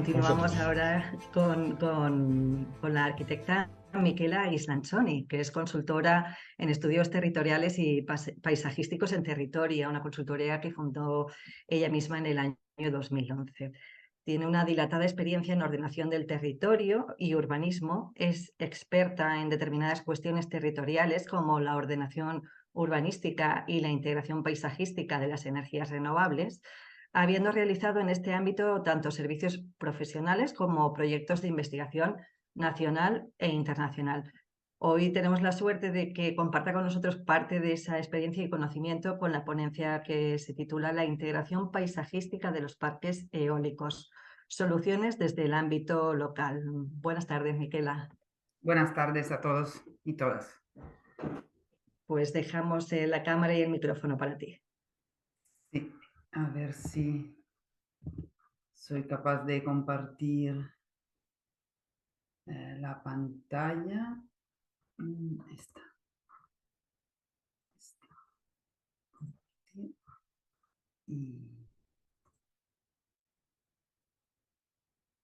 Continuamos ahora con la arquitecta Michela Ghislancioni, que es consultora en estudios territoriales y paisajísticos en Territoria, una consultoría que fundó ella misma en el año 2011. Tiene una dilatada experiencia en ordenación del territorio y urbanismo, es experta en determinadas cuestiones territoriales como la ordenación urbanística y la integración paisajística de las energías renovables, habiendo realizado en este ámbito tanto servicios profesionales como proyectos de investigación nacional e internacional. Hoy tenemos la suerte de que comparta con nosotros parte de esa experiencia y conocimiento con la ponencia que se titula La integración paisajística de los parques eólicos, soluciones desde el ámbito local. Buenas tardes, Michela. Buenas tardes a todos y todas. Pues dejamos la cámara y el micrófono para ti. Sí, a ver si soy capaz de compartir la pantalla. Esta. Y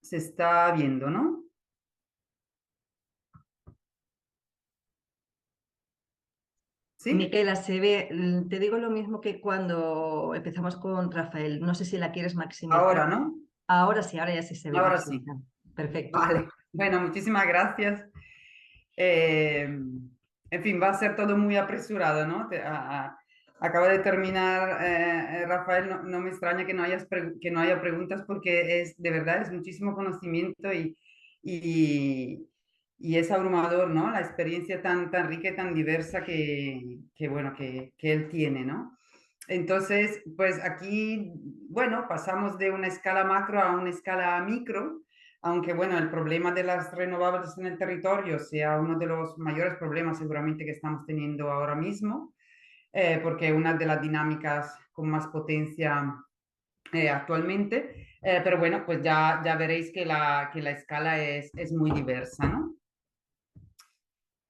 se está viendo, ¿no? ¿Sí? Miquela, se ve, te digo lo mismo que cuando empezamos con Rafael. No sé si la quieres maximizar. Ahora, ¿no? Ahora ya sí se ve Ahora sí. maximizado. Perfecto. Vale. Bueno, muchísimas gracias. En fin, va a ser todo muy apresurado, ¿no? Acaba de terminar, Rafael, no me extraña que que no haya preguntas porque de verdad es muchísimo conocimiento y, y es abrumador, ¿no? La experiencia tan rica y tan diversa bueno, que él tiene, ¿no? Entonces, pues aquí, bueno, pasamos de una escala macro a una escala micro, aunque bueno, el problema de las renovables en el territorio sea uno de los mayores problemas seguramente que estamos teniendo ahora mismo, porque es una de las dinámicas con más potencia actualmente, pero bueno, pues ya veréis que la escala es muy diversa, ¿no?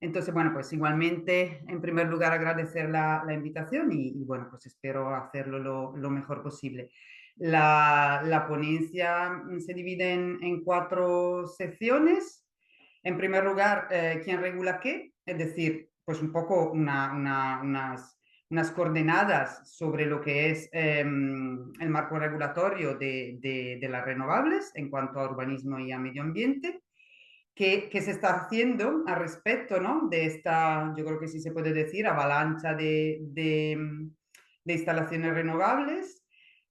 Entonces, bueno, pues igualmente, en primer lugar, agradecer la invitación bueno, pues espero hacerlo lo mejor posible. La ponencia se divide en 4 secciones. En primer lugar, ¿quién regula qué? Es decir, pues un poco unas coordenadas sobre lo que es el marco regulatorio de las renovables en cuanto a urbanismo y a medio ambiente. ¿Qué se está haciendo al respecto, ¿no? De esta, yo creo que sí se puede decir, avalancha de instalaciones renovables?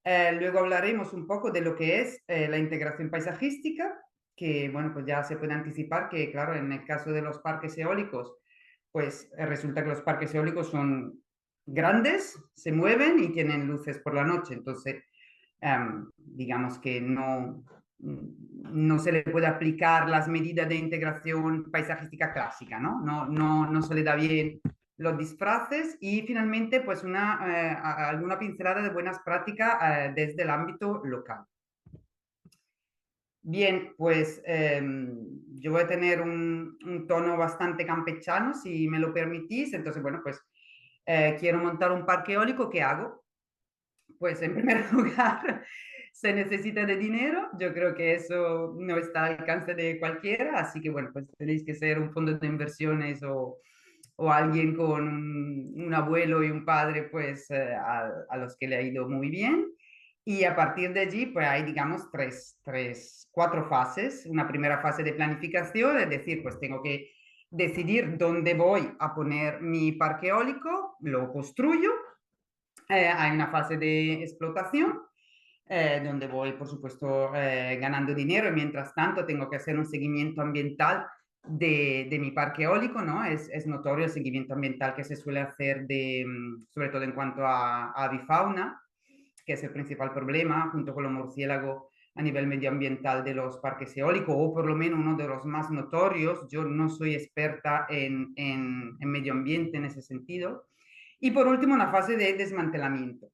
Luego hablaremos un poco de lo que es la integración paisajística, que, bueno, pues ya se puede anticipar que, claro, en el caso de los parques eólicos, pues resulta que los parques eólicos son grandes, se mueven y tienen luces por la noche. Entonces, digamos que no se le puede aplicar las medidas de integración paisajística clásica, ¿no? No se le da bien los disfraces y finalmente pues alguna pincelada de buenas prácticas desde el ámbito local. Bien, pues yo voy a tener un tono bastante campechano, si me lo permitís. Entonces, bueno, pues quiero montar un parque eólico, ¿qué hago? Pues en primer lugar, se necesita de dinero. Yo creo que eso no está al alcance de cualquiera, así que bueno, pues tenéis que ser un fondo de inversiones o alguien con un abuelo y un padre, pues a los que le ha ido muy bien. Y a partir de allí, pues hay, digamos, cuatro fases. Una primera fase de planificación, es decir, pues tengo que decidir dónde voy a poner mi parque eólico, lo construyo. Hay una fase de explotación, donde voy, por supuesto, ganando dinero y mientras tanto tengo que hacer un seguimiento ambiental de mi parque eólico, ¿no? Es notorio el seguimiento ambiental que se suele hacer sobre todo en cuanto a avifauna, que es el principal problema, junto con los murciélagos a nivel medioambiental de los parques eólicos, o por lo menos uno de los más notorios. Yo no soy experta en medio ambiente en ese sentido. Y por último, una fase de desmantelamiento.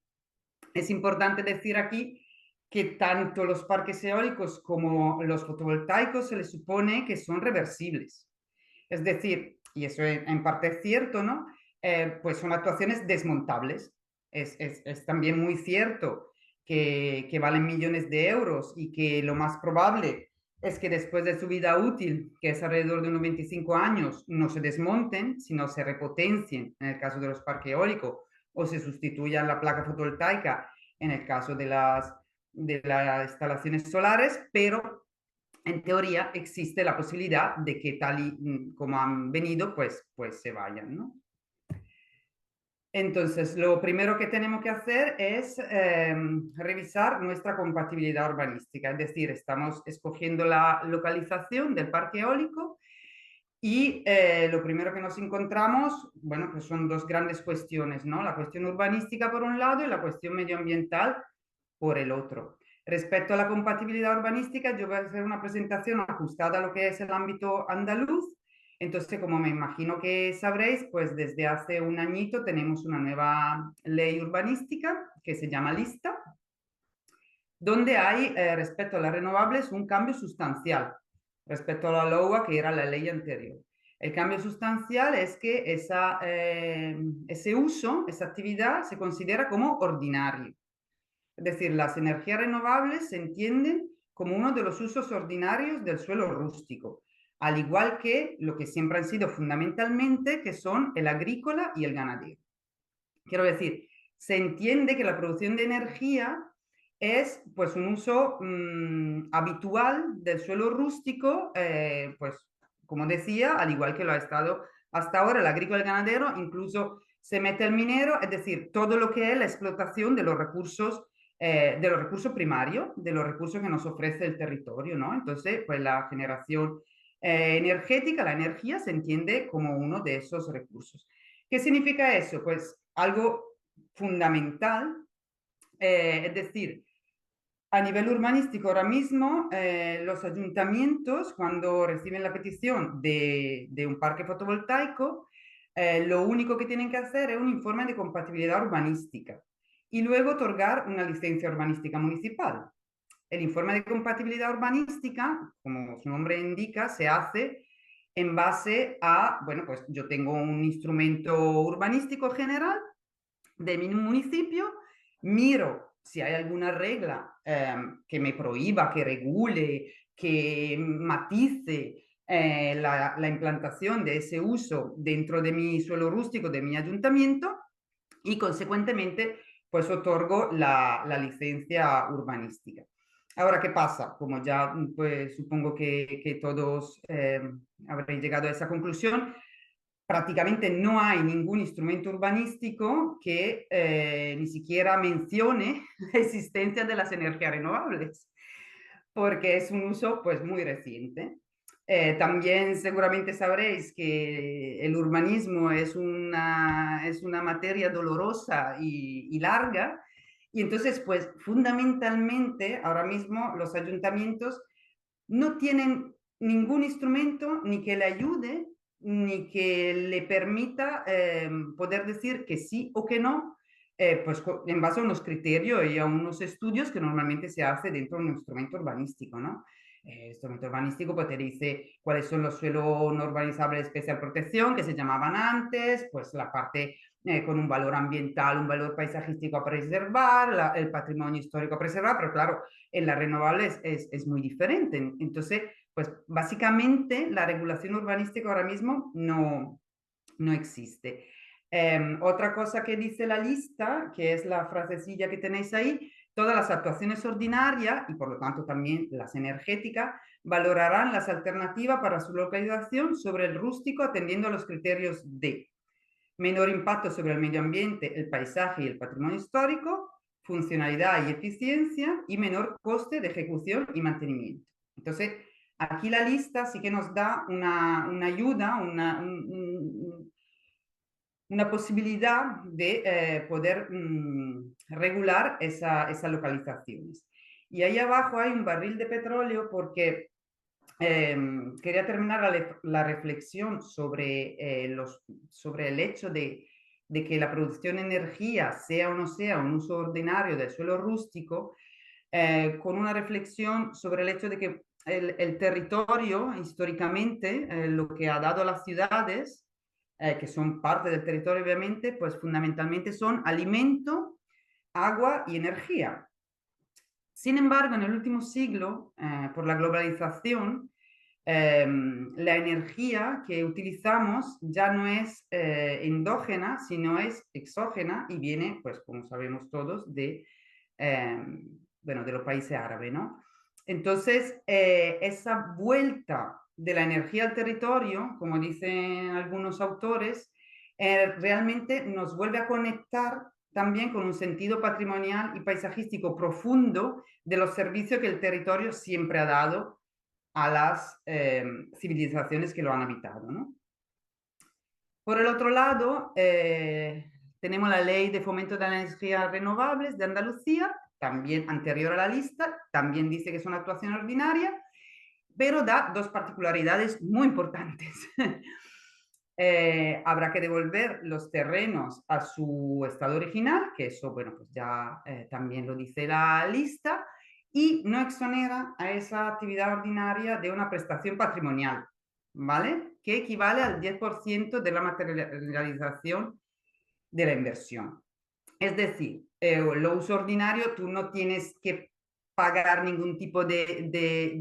Es importante decir aquí que tanto los parques eólicos como los fotovoltaicos se les supone que son reversibles. Es decir, y eso en parte es cierto, ¿no? Pues son actuaciones desmontables. Es también muy cierto que valen millones de euros y que lo más probable es que después de su vida útil, que es alrededor de unos 25 años, no se desmonten, sino se repotencien en el caso de los parques eólicos o se sustituyan la placa fotovoltaica en el caso de las instalaciones solares, pero en teoría existe la posibilidad de que tal y como han venido, pues se vayan, ¿no? Entonces, lo primero que tenemos que hacer es revisar nuestra compatibilidad urbanística, es decir, estamos escogiendo la localización del parque eólico y lo primero que nos encontramos, bueno, pues son dos grandes cuestiones, ¿no? La cuestión urbanística por un lado y la cuestión medioambiental por el otro. Respecto a la compatibilidad urbanística, yo voy a hacer una presentación ajustada a lo que es el ámbito andaluz. Entonces, como me imagino que sabréis, pues desde hace un añito tenemos una nueva ley urbanística que se llama Lista, donde hay respecto a las renovables un cambio sustancial respecto a la LOA, que era la ley anterior. El cambio sustancial es que ese uso, esa actividad se considera como ordinario. Es decir, las energías renovables se entienden como uno de los usos ordinarios del suelo rústico, al igual que lo que siempre han sido fundamentalmente, que son el agrícola y el ganadero. Quiero decir, se entiende que la producción de energía es pues un uso habitual del suelo rústico, pues como decía, al igual que lo ha estado hasta ahora el agrícola y el ganadero, incluso se mete el minero, es decir, todo lo que es la explotación de los recursos primarios, de los recursos que nos ofrece el territorio, ¿no? Entonces, pues la generación energética, la energía, se entiende como uno de esos recursos. ¿Qué significa eso? Pues algo fundamental, es decir, a nivel urbanístico ahora mismo, los ayuntamientos, cuando reciben la petición de un parque fotovoltaico, lo único que tienen que hacer es un informe de compatibilidad urbanística y luego otorgar una licencia urbanística municipal. El informe de compatibilidad urbanística, como su nombre indica, se hace en base a, bueno, pues yo tengo un instrumento urbanístico general de mi municipio, miro si hay alguna regla que me prohíba, que regule, que matice la implantación de ese uso dentro de mi suelo rústico, de mi ayuntamiento, y consecuentemente pues otorgo la licencia urbanística. Ahora, ¿qué pasa? Como ya pues supongo que todos habréis llegado a esa conclusión, prácticamente no hay ningún instrumento urbanístico que ni siquiera mencione la existencia de las energías renovables, porque es un uso pues muy reciente. También seguramente sabréis que el urbanismo es una materia dolorosa y larga, y entonces pues fundamentalmente ahora mismo los ayuntamientos no tienen ningún instrumento ni que le ayude ni que le permita poder decir que sí o que no, pues en base a unos criterios y a unos estudios que normalmente se hace dentro de un instrumento urbanístico, ¿no? El instrumento urbanístico pues te dice cuáles son los suelos no urbanizables de especial protección que se llamaban antes, pues la parte con un valor ambiental, un valor paisajístico a preservar, el patrimonio histórico a preservar, pero claro, en las renovables es muy diferente. Entonces, pues básicamente la regulación urbanística ahora mismo no existe. Otra cosa que dice la lista, que es la frasecilla que tenéis ahí, todas las actuaciones ordinarias y por lo tanto también las energéticas valorarán las alternativas para su localización sobre el rústico atendiendo a los criterios de menor impacto sobre el medio ambiente, el paisaje y el patrimonio histórico, funcionalidad y eficiencia y menor coste de ejecución y mantenimiento. Entonces, aquí la lista sí que nos da una ayuda, una posibilidad de poder regular esas localizaciones. Y ahí abajo hay un barril de petróleo porque quería terminar la reflexión sobre el hecho de que la producción de energía, sea o no sea un uso ordinario del suelo rústico, con una reflexión sobre el hecho de que el territorio, históricamente, lo que ha dado a las ciudades, que son parte del territorio obviamente, pues fundamentalmente son alimento, agua y energía. Sin embargo, en el último siglo, por la globalización, la energía que utilizamos ya no es endógena, sino es exógena y viene, pues como sabemos todos, bueno, de los países árabes, ¿no? Entonces, esa vuelta de la energía al territorio, como dicen algunos autores, realmente nos vuelve a conectar también con un sentido patrimonial y paisajístico profundo de los servicios que el territorio siempre ha dado a las civilizaciones que lo han habitado, ¿no? Por el otro lado, tenemos la Ley de Fomento de las Energías Renovables de Andalucía, también anterior a la lista, también dice que es una actuación ordinaria, pero da dos particularidades muy importantes. Habrá que devolver los terrenos a su estado original, que eso, bueno, pues ya también lo dice la lista, y no exonera a esa actividad ordinaria de una prestación patrimonial, ¿vale? Que equivale al 10% de la materialización de la inversión. Es decir, lo uso ordinario, tú no tienes que pagar ningún tipo de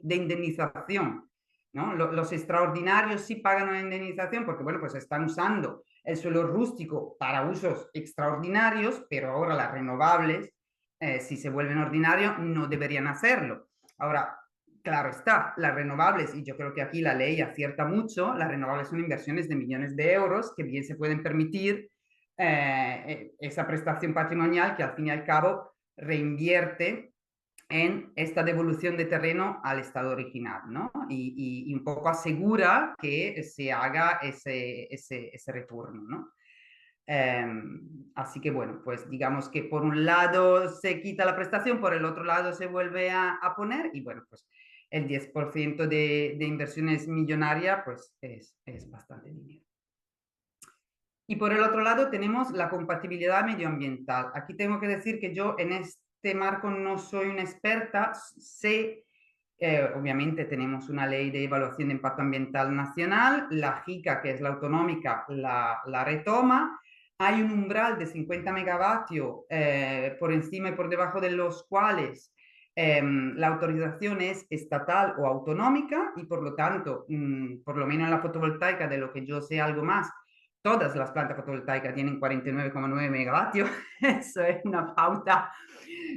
indemnización, ¿no? Los extraordinarios sí pagan una indemnización porque, bueno, pues están usando el suelo rústico para usos extraordinarios, pero ahora las renovables, si se vuelven ordinarios, no deberían hacerlo. Ahora, claro está, las renovables, y yo creo que aquí la ley acierta mucho, las renovables son inversiones de millones de euros que bien se pueden permitir esa prestación patrimonial que al fin y al cabo reinvierte en esta devolución de terreno al estado original, ¿no? Y un poco asegura que se haga ese retorno, ¿no? Así que bueno, pues digamos que por un lado se quita la prestación, por el otro lado se vuelve a poner y bueno, pues el 10% de inversiones millonarias pues es bastante dinero. Y por el otro lado tenemos la compatibilidad medioambiental. Aquí tengo que decir que yo en este marco no soy una experta, sé, obviamente tenemos una ley de evaluación de impacto ambiental nacional, la JICA, que es la autonómica, la retoma, hay un umbral de 50 megavatios por encima y por debajo de los cuales la autorización es estatal o autonómica y por lo tanto, por lo menos en la fotovoltaica, de lo que yo sé algo más, todas las plantas fotovoltaicas tienen 49,9 megavatios, eso es una pauta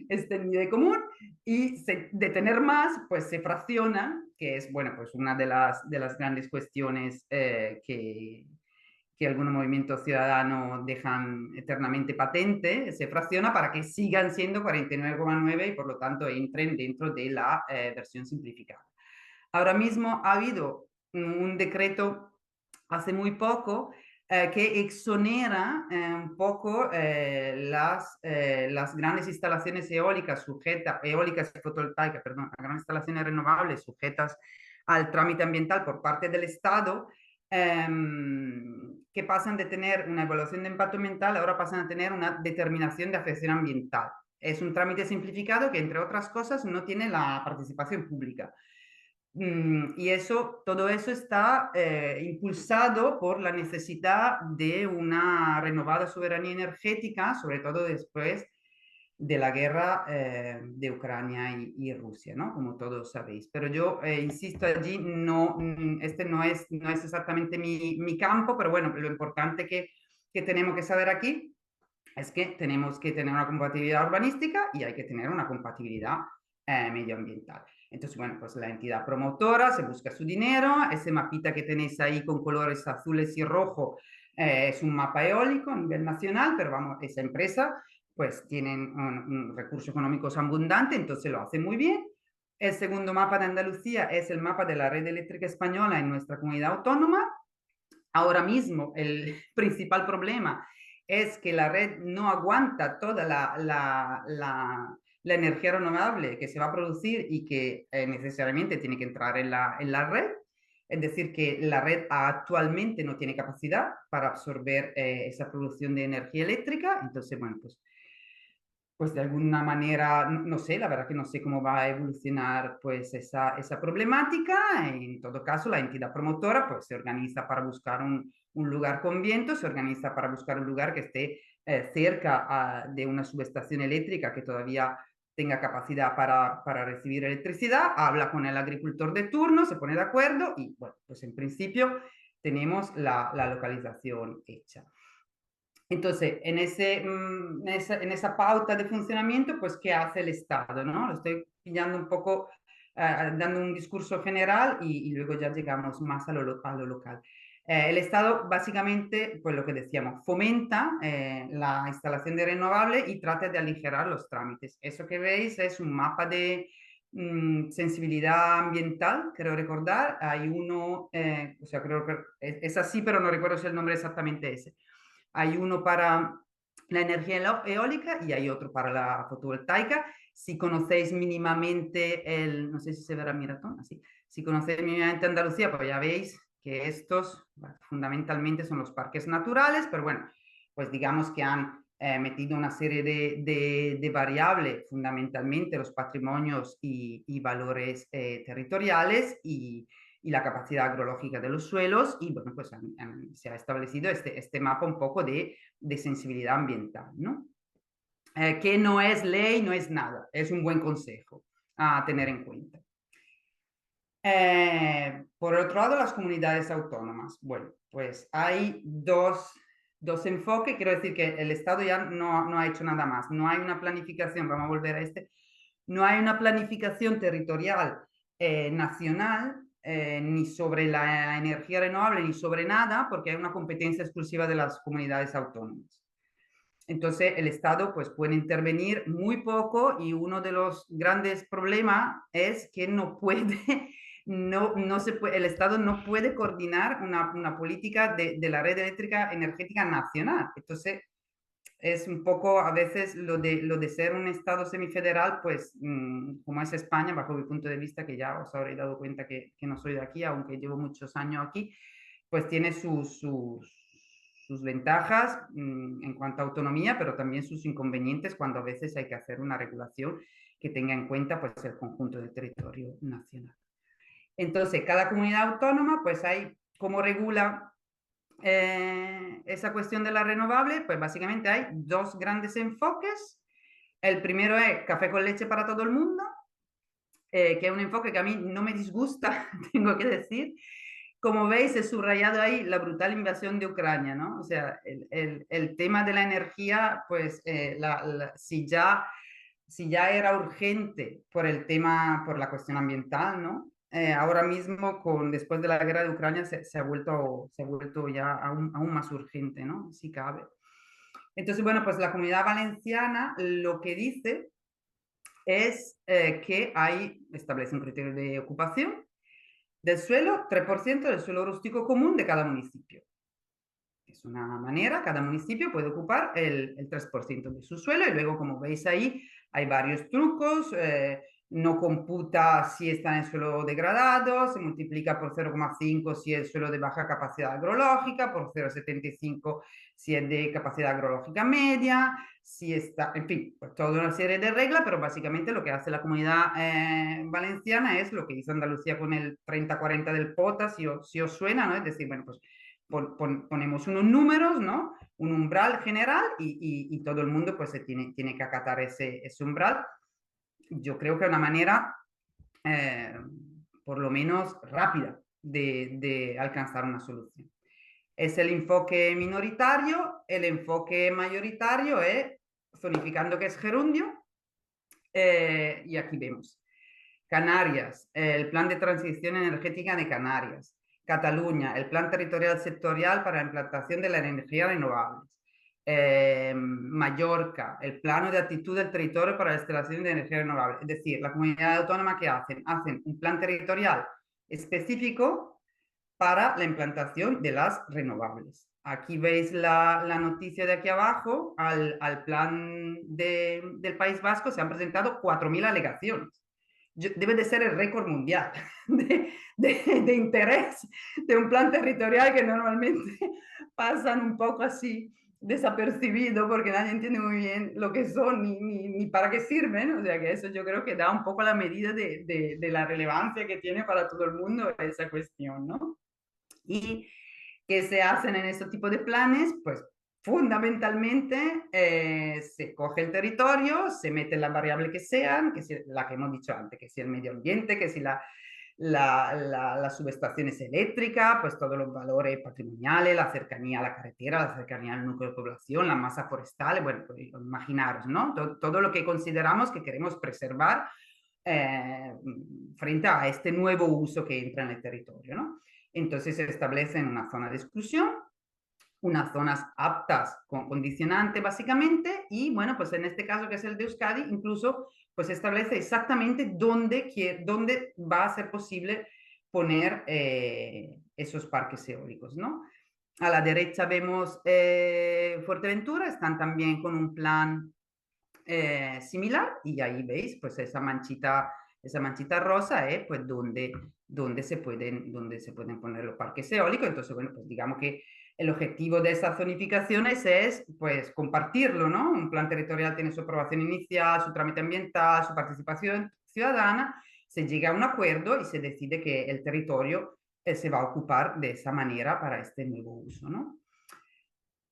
extendida y común, y de tener más, pues se fracciona, que es, bueno, pues una de las grandes cuestiones que algunos movimientos ciudadanos dejan eternamente patente, se fracciona para que sigan siendo 49,9 y por lo tanto entren dentro de la versión simplificada. Ahora mismo ha habido un decreto hace muy poco que exonera un poco las grandes instalaciones eólicas sujetas, eólicas y fotovoltaicas, perdón, las grandes instalaciones renovables sujetas al trámite ambiental por parte del Estado, que pasan de tener una evaluación de impacto ambiental, ahora pasan a tener una determinación de afección ambiental. Es un trámite simplificado que, entre otras cosas, no tiene la participación pública. Y eso, todo eso está impulsado por la necesidad de una renovada soberanía energética, sobre todo después de la guerra de Ucrania y Rusia, ¿no? Como todos sabéis. Pero yo insisto allí, no, este no es exactamente mi campo, pero bueno, lo importante que tenemos que saber aquí es que tenemos que tener una compatibilidad urbanística y hay que tener una compatibilidad medioambiental. Entonces, bueno, pues la entidad promotora se busca su dinero, ese mapita que tenéis ahí con colores azules y rojo es un mapa eólico a nivel nacional, pero vamos, esa empresa pues tienen un recurso económico abundante, entonces lo hace muy bien. El segundo mapa de Andalucía es el mapa de la red eléctrica española en nuestra comunidad autónoma. Ahora mismo el principal problema es que la red no aguanta toda la energía renovable que se va a producir y que necesariamente tiene que entrar en la red. Es decir, que la red actualmente no tiene capacidad para absorber esa producción de energía eléctrica. Entonces, bueno, pues de alguna manera, no sé, la verdad que no sé cómo va a evolucionar pues esa problemática. En todo caso, la entidad promotora pues se organiza para buscar un lugar con viento, se organiza para buscar un lugar que esté cerca de una subestación eléctrica que todavía tenga capacidad para recibir electricidad, habla con el agricultor de turno, se pone de acuerdo y, bueno, pues en principio tenemos la localización hecha. Entonces, en esa pauta de funcionamiento, pues, ¿qué hace el Estado? ¿No? Lo estoy pillando un poco, dando un discurso general y luego ya llegamos más a lo local. El Estado básicamente, pues lo que decíamos, fomenta la instalación de renovables y trata de aligerar los trámites. Eso que veis es un mapa de sensibilidad ambiental, creo recordar. Hay uno, o sea, creo que es así, pero no recuerdo si el nombre es exactamente ese. Hay uno para la energía eólica y hay otro para la fotovoltaica. Si conocéis mínimamente no sé si se verá mi ratón, así, si conocéis mínimamente Andalucía, pues ya veis que estos fundamentalmente son los parques naturales, pero bueno, pues digamos que han metido una serie de variables, fundamentalmente los patrimonios y valores territoriales y la capacidad agrológica de los suelos y bueno, pues se ha establecido este mapa un poco de sensibilidad ambiental, ¿no? Que no es ley, no es nada, es un buen consejo a tener en cuenta. Por otro lado, las comunidades autónomas. Bueno, pues hay dos enfoques, quiero decir que el Estado ya no ha hecho nada más, no hay una planificación, vamos a volver a no hay una planificación territorial nacional ni sobre la energía renovable ni sobre nada, porque hay una competencia exclusiva de las comunidades autónomas. Entonces, el Estado pues, puede intervenir muy poco y uno de los grandes problemas es que no puede, no se puede, el Estado no puede coordinar una política de la red eléctrica energética nacional. Entonces, es un poco a veces lo de ser un Estado semifederal, pues como es España, bajo mi punto de vista, que ya os habréis dado cuenta que no soy de aquí, aunque llevo muchos años aquí, pues tiene sus ventajas en cuanto a autonomía, pero también sus inconvenientes cuando a veces hay que hacer una regulación que tenga en cuenta pues, el conjunto del territorio nacional. Entonces, cada comunidad autónoma, pues hay cómo regula esa cuestión de la renovable, pues básicamente hay dos grandes enfoques. El primero es café con leche para todo el mundo, que es un enfoque que a mí no me disgusta, tengo que decir. Como veis, he subrayado ahí la brutal invasión de Ucrania, ¿no? O sea, el tema de la energía, pues si ya era urgente por el tema, por la cuestión ambiental, ¿no? Ahora mismo, después de la guerra de Ucrania, se ha vuelto ya aún más urgente, ¿no? Si cabe. Entonces, bueno, pues la Comunidad Valenciana lo que dice es que establece un criterio de ocupación del suelo, 3% del suelo rústico común de cada municipio. Es una manera, cada municipio puede ocupar el 3% de su suelo y luego, como veis ahí, hay varios trucos. No computa si está en suelo degradado, se multiplica por 0,5 si es suelo de baja capacidad agrológica, por 0,75 si es de capacidad agrológica media, si está, en fin, pues toda una serie de reglas, pero básicamente lo que hace la Comunidad Valenciana es lo que hizo Andalucía con el 30-40 del POTA, si os suena, ¿no? Es decir, bueno, pues ponemos unos números, ¿no? Un umbral general y todo el mundo pues se tiene que acatar ese umbral. Yo creo que es una manera por lo menos rápida de alcanzar una solución. Es el enfoque minoritario. El enfoque mayoritario es zonificando, que es gerundio, y aquí vemos Canarias, el plan de transición energética de Canarias. Cataluña, el plan territorial sectorial para la implantación de la energía renovable. Mallorca, el plano de actitud del territorio para la instalación de energía renovable. Es decir, la comunidad autónoma que hacen un plan territorial específico para la implantación de las renovables. Aquí veis la noticia de aquí abajo, al plan del País Vasco se han presentado 4.000 alegaciones. Debe de ser el récord mundial de interés de un plan territorial que normalmente pasan un poco así desapercibido porque nadie entiende muy bien lo que son ni para qué sirven. O sea que eso yo creo que da un poco la medida de la relevancia que tiene para todo el mundo esa cuestión, ¿no? Y que se hacen en este tipo de planes, pues fundamentalmente se coge el territorio, se meten las variables que sean, que sea la que hemos dicho antes, que sea el medio ambiente, que si las subestaciones eléctricas, pues todos los valores patrimoniales, la cercanía a la carretera, la cercanía al núcleo de población, la masa forestal, bueno, pues imaginaros, ¿no? Todo lo que consideramos que queremos preservar frente a este nuevo uso que entra en el territorio, ¿no? Entonces se establecen una zona de exclusión, unas zonas aptas con condicionante básicamente, y bueno, pues en este caso que es el de Euskadi, incluso pues establece exactamente dónde va a ser posible poner esos parques eólicos, ¿no? A la derecha vemos Fuerteventura, están también con un plan similar, y ahí veis pues esa manchita rosa es pues donde se pueden poner los parques eólicos. Entonces, bueno, pues digamos que el objetivo de esas zonificaciones es pues compartirlo, ¿no? Un plan territorial tiene su aprobación inicial, su trámite ambiental, su participación ciudadana, se llega a un acuerdo y se decide que el territorio se va a ocupar de esa manera para este nuevo uso, ¿no?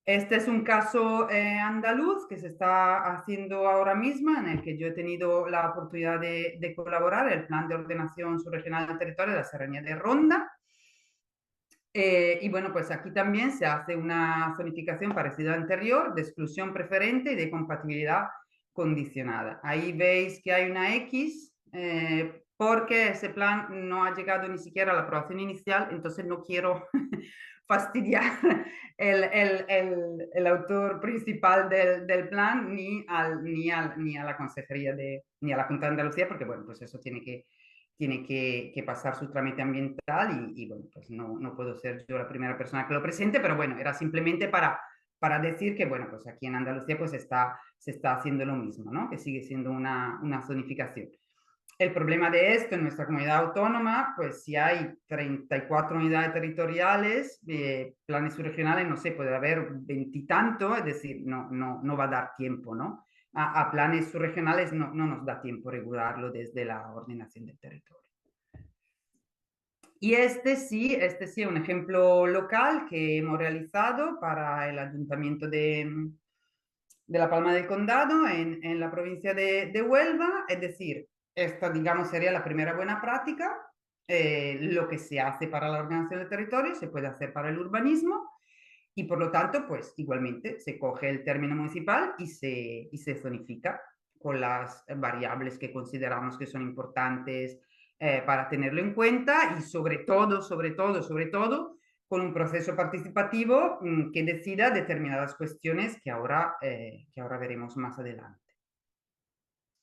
Este es un caso andaluz que se está haciendo ahora mismo, en el que yo he tenido la oportunidad de colaborar, el Plan de Ordenación Subregional del Territorio de la Serranía de Ronda. Y bueno, pues aquí también se hace una zonificación parecida al anterior, de exclusión preferente y de compatibilidad condicionada. Ahí veis que hay una X, porque ese plan no ha llegado ni siquiera a la aprobación inicial, entonces no quiero fastidiar el autor principal del plan ni a la Consejería ni a la Junta de Andalucía, porque bueno, pues eso tiene que pasar su trámite ambiental y bueno, pues no puedo ser yo la primera persona que lo presente, pero bueno, era simplemente para decir que, bueno, pues aquí en Andalucía pues se está haciendo lo mismo, ¿no? Que sigue siendo una zonificación. El problema de esto en nuestra comunidad autónoma, pues si hay 34 unidades territoriales, planes subregionales, no sé, puede haber veintitantos, es decir, no va a dar tiempo, ¿no? A planes subregionales no nos da tiempo regularlo desde la ordenación del territorio. Y este sí es un ejemplo local que hemos realizado para el Ayuntamiento de La Palma del Condado en la provincia de Huelva, es decir, esta, digamos, sería la primera buena práctica. Lo que se hace para la ordenación del territorio se puede hacer para el urbanismo y por lo tanto, pues igualmente se coge el término municipal y se zonifica con las variables que consideramos que son importantes para tenerlo en cuenta y sobre todo, con un proceso participativo que decida determinadas cuestiones que ahora veremos más adelante.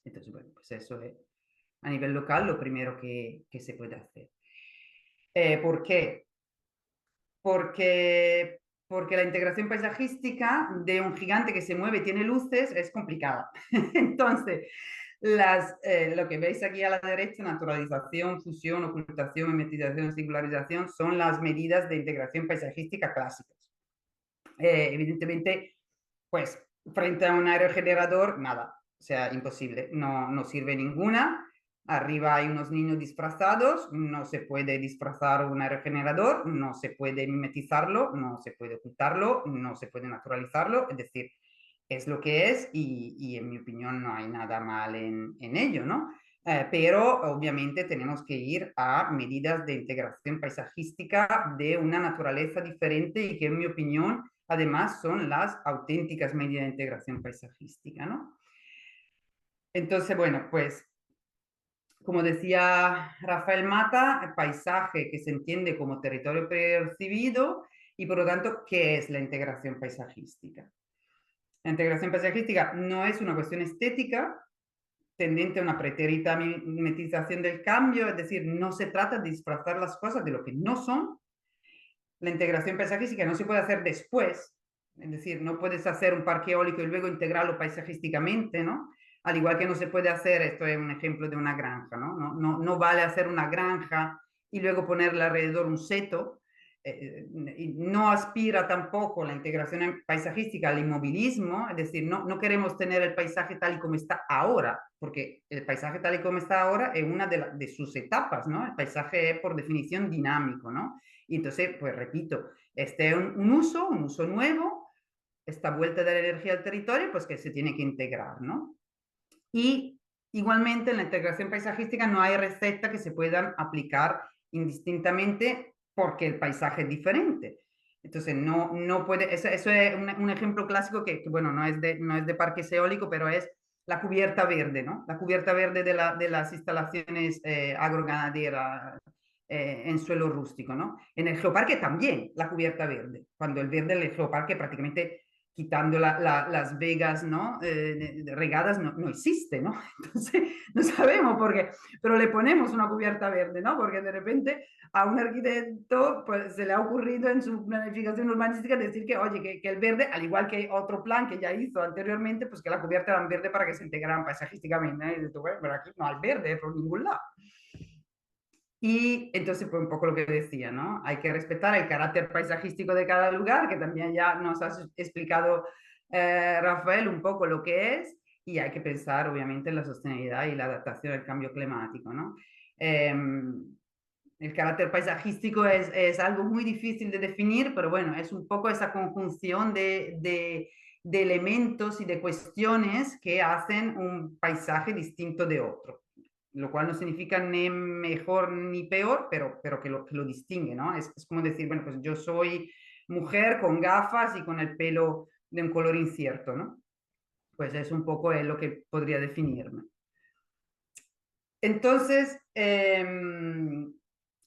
Entonces, bueno, pues eso es a nivel local lo primero que se puede hacer. ¿Por qué? Porque la integración paisajística de un gigante que se mueve y tiene luces es complicada. Entonces, lo que veis aquí a la derecha, naturalización, fusión, ocultación, mimetización, singularización, son las medidas de integración paisajística clásicas. Evidentemente, pues frente a un aerogenerador, nada, o sea, imposible, no sirve ninguna. Arriba hay unos niños disfrazados, no se puede disfrazar un aerogenerador, no se puede mimetizarlo, no se puede ocultarlo, no se puede naturalizarlo, es decir, es lo que es y en mi opinión no hay nada mal en ello, ¿no? Pero obviamente tenemos que ir a medidas de integración paisajística de una naturaleza diferente y que en mi opinión además son las auténticas medidas de integración paisajística, ¿no? Entonces, bueno, pues como decía Rafael Mata, el paisaje que se entiende como territorio percibido y por lo tanto, ¿qué es la integración paisajística? La integración paisajística no es una cuestión estética tendente a una pretérita mimetización del cambio, es decir, no se trata de disfrazar las cosas de lo que no son. La integración paisajística no se puede hacer después, es decir, no puedes hacer un parque eólico y luego integrarlo paisajísticamente, ¿no? Al igual que no se puede hacer, esto es un ejemplo de una granja, ¿no? No vale hacer una granja y luego ponerle alrededor un seto. No aspira tampoco la integración paisajística al inmovilismo, es decir, no queremos tener el paisaje tal y como está ahora, porque el paisaje tal y como está ahora es una de sus etapas, ¿no? El paisaje es por definición dinámico, ¿no? Y entonces, pues repito, este es un uso nuevo, esta vuelta de la energía al territorio, pues que se tiene que integrar, ¿no? Y igualmente en la integración paisajística no hay receta que se puedan aplicar indistintamente porque el paisaje es diferente. Entonces, no puede, eso es un ejemplo clásico que, bueno, no es de parques eólicos, pero es la cubierta verde, ¿no? La cubierta verde de las instalaciones agroganaderas en suelo rústico, ¿no? En el geoparque también la cubierta verde, cuando el verde del geoparque prácticamente quitando las vegas, ¿no? Regadas no existe, ¿no? Entonces, no sabemos por qué, pero le ponemos una cubierta verde, ¿no? Porque de repente a un arquitecto pues, se le ha ocurrido en su planificación urbanística decir que, oye, que el verde, al igual que otro plan que ya hizo anteriormente, pues que la cubierta era en verde para que se integraran paisajísticamente, ¿eh? Y digo, bueno, pero aquí no hay verde por ningún lado. Y entonces, pues un poco lo que decía, ¿no? Hay que respetar el carácter paisajístico de cada lugar, que también ya nos has explicado, Rafael, un poco lo que es, y hay que pensar, obviamente, en la sostenibilidad y la adaptación al cambio climático, ¿no? El carácter paisajístico es algo muy difícil de definir, pero bueno, es un poco esa conjunción de elementos y de cuestiones que hacen un paisaje distinto de otro, lo cual no significa ni mejor ni peor, pero que lo distingue, ¿no? Es como decir, bueno, pues yo soy mujer con gafas y con el pelo de un color incierto, ¿no? Pues es un poco lo que podría definirme. Entonces,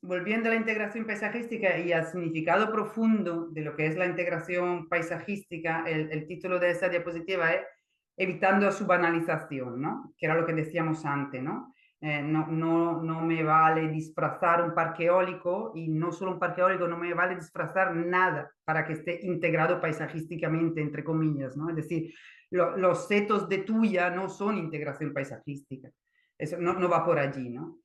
volviendo a la integración paisajística y al significado profundo de lo que es la integración paisajística, el título de esa diapositiva es Evitando su banalización, ¿no? Que era lo que decíamos antes, ¿no? No me vale disfrazar un parque eólico y no solo un parque eólico, no me vale disfrazar nada para que esté integrado paisajísticamente, entre comillas, ¿no? Es decir, los setos de Tuya no son integración paisajística. Eso no va por allí, ¿no?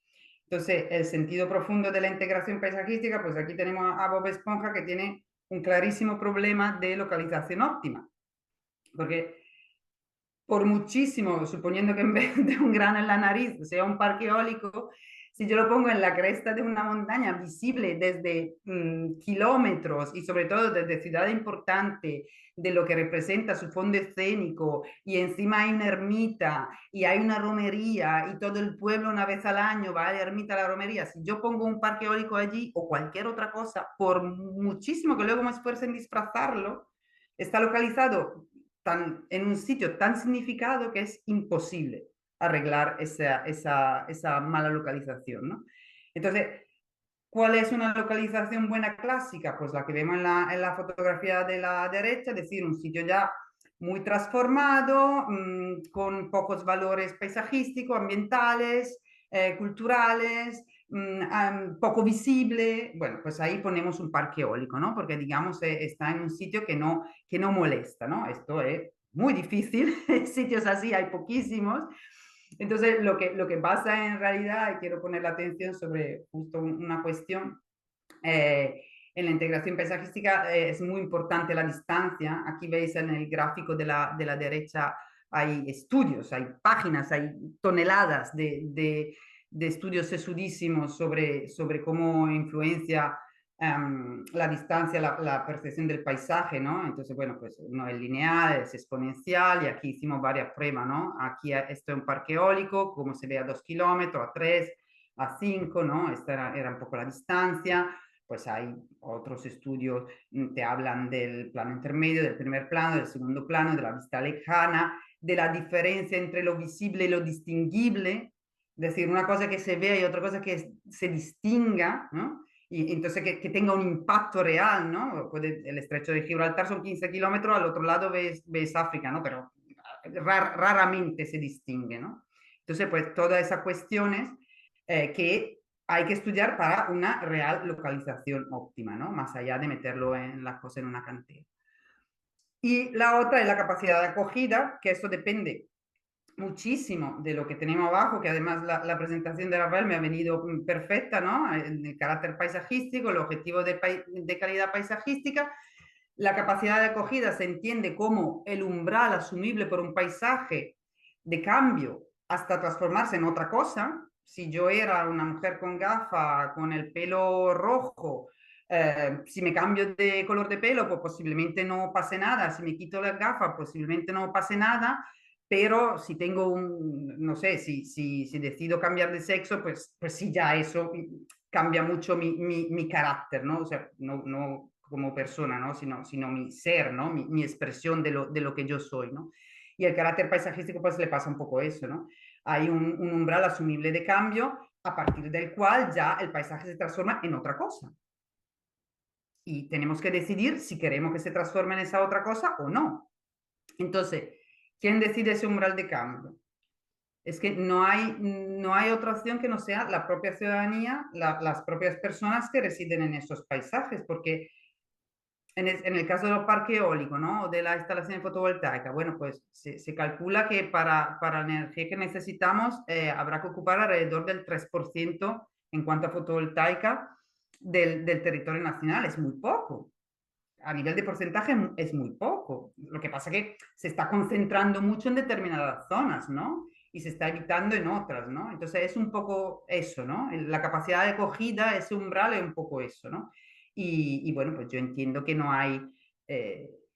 Entonces, el sentido profundo de la integración paisajística, pues aquí tenemos a Bob Esponja que tiene un clarísimo problema de localización óptima. Porque por muchísimo, suponiendo que en vez de un grano en la nariz sea un parque eólico, si yo lo pongo en la cresta de una montaña visible desde kilómetros y sobre todo desde ciudad importante, de lo que representa su fondo escénico, y encima hay una ermita y hay una romería y todo el pueblo una vez al año va a la ermita, a la romería, si yo pongo un parque eólico allí o cualquier otra cosa, por muchísimo que luego me esfuerce en disfrazarlo, está localizado en un sitio tan significado que es imposible arreglar esa mala localización, ¿no? Entonces, ¿cuál es una localización buena clásica? Pues la que vemos en la fotografía de la derecha, es decir, un sitio ya muy transformado, con pocos valores paisajísticos, ambientales, culturales, poco visible. Bueno, pues ahí ponemos un parque eólico, ¿no? Porque digamos está en un sitio que no molesta, ¿no? Esto es muy difícil, sitios así hay poquísimos. Entonces, lo que pasa en realidad, y quiero poner la atención sobre justo una cuestión, en la integración paisajística es muy importante la distancia. Aquí veis en el gráfico de la derecha hay estudios, hay páginas, hay toneladas de estudios sesudísimos sobre cómo influencia la distancia, la percepción del paisaje, ¿no? Entonces, bueno, pues no es lineal, es exponencial, y aquí hicimos varias pruebas, ¿no? Aquí esto es un parque eólico, como se ve a 2 kilómetros, a 3, a 5, ¿no? Esta era un poco la distancia. Pues hay otros estudios que te hablan del plano intermedio, del primer plano, del segundo plano, de la vista lejana, de la diferencia entre lo visible y lo distinguible, es decir, una cosa que se vea y otra cosa que se distinga, ¿no? Y entonces que tenga un impacto real, ¿no? El estrecho de Gibraltar son 15 kilómetros, al otro lado ves África, ¿no? Pero raramente se distingue, ¿no? Entonces, pues todas esas cuestiones que hay que estudiar para una real localización óptima, ¿no? Más allá de meterlo en las cosas en una cantera. Y la otra es la capacidad de acogida, que eso depende muchísimo de lo que tenemos abajo, que además la presentación de Rafael me ha venido perfecta, ¿no? El carácter paisajístico, el objetivo de calidad paisajística. La capacidad de acogida se entiende como el umbral asumible por un paisaje de cambio hasta transformarse en otra cosa. Si yo era una mujer con gafa, con el pelo rojo, Si me cambio de color de pelo, pues posiblemente no pase nada. Si me quito las gafas, posiblemente no pase nada. Pero si tengo no sé, si decido cambiar de sexo, pues sí, ya eso cambia mucho mi carácter, ¿no? O sea, no como persona, ¿no? Sino mi ser, ¿no? Mi expresión de lo que yo soy, ¿no? Y el carácter paisajístico, pues le pasa un poco eso, ¿no? Hay un umbral asumible de cambio a partir del cual ya el paisaje se transforma en otra cosa. Y tenemos que decidir si queremos que se transforme en esa otra cosa o no. Entonces, ¿quién decide ese umbral de cambio? Es que no hay otra opción que no sea la propia ciudadanía, las propias personas que residen en esos paisajes, porque en el caso de los parques eólicos, ¿no? O de la instalación fotovoltaica, bueno, pues se calcula que para la energía que necesitamos habrá que ocupar alrededor del 3% en cuanto a fotovoltaica del territorio nacional. Es muy poco. A nivel de porcentaje es muy poco. Lo que pasa es que se está concentrando mucho en determinadas zonas, ¿no? Y se está evitando en otras, ¿no? Entonces es un poco eso, ¿no? La capacidad de acogida, ese umbral es un poco eso, ¿no? Y bueno, pues yo entiendo que no hay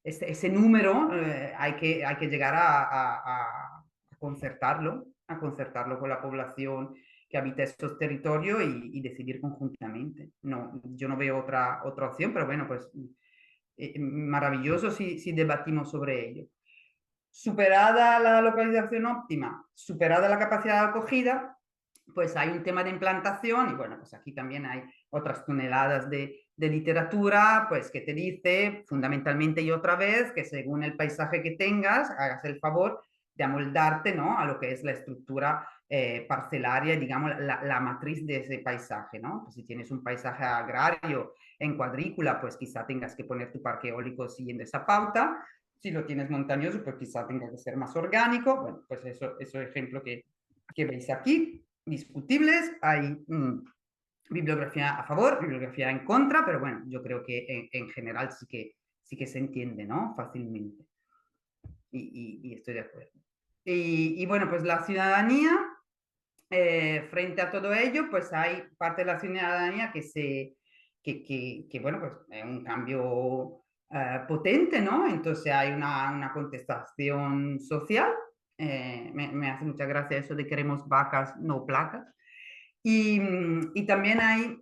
ese número, hay que llegar a concertarlo con la población que habita estos territorios y decidir conjuntamente. No, yo no veo otra opción, pero bueno, pues maravilloso si debatimos sobre ello. Superada la localización óptima, superada la capacidad de acogida, pues hay un tema de implantación y bueno, pues aquí también hay otras toneladas de literatura, pues que te dice fundamentalmente y otra vez que según el paisaje que tengas, hagas el favor de amoldarte, ¿no? A lo que es la estructura parcelaria, digamos, la matriz de ese paisaje, ¿no? Pues si tienes un paisaje agrario en cuadrícula, pues quizá tengas que poner tu parque eólico siguiendo esa pauta. Si lo tienes montañoso, pues quizá tenga que ser más orgánico. Bueno, pues eso ejemplo que veis aquí, discutibles. Hay bibliografía a favor, bibliografía en contra, pero bueno, yo creo que en general sí que se entiende, ¿no? Fácilmente. Y estoy de acuerdo. Y bueno, pues la ciudadanía, frente a todo ello, pues hay parte de la ciudadanía que bueno, pues es un cambio potente, ¿no? Entonces hay una contestación social. Me hace mucha gracia eso de queremos vacas, no placas. Y también hay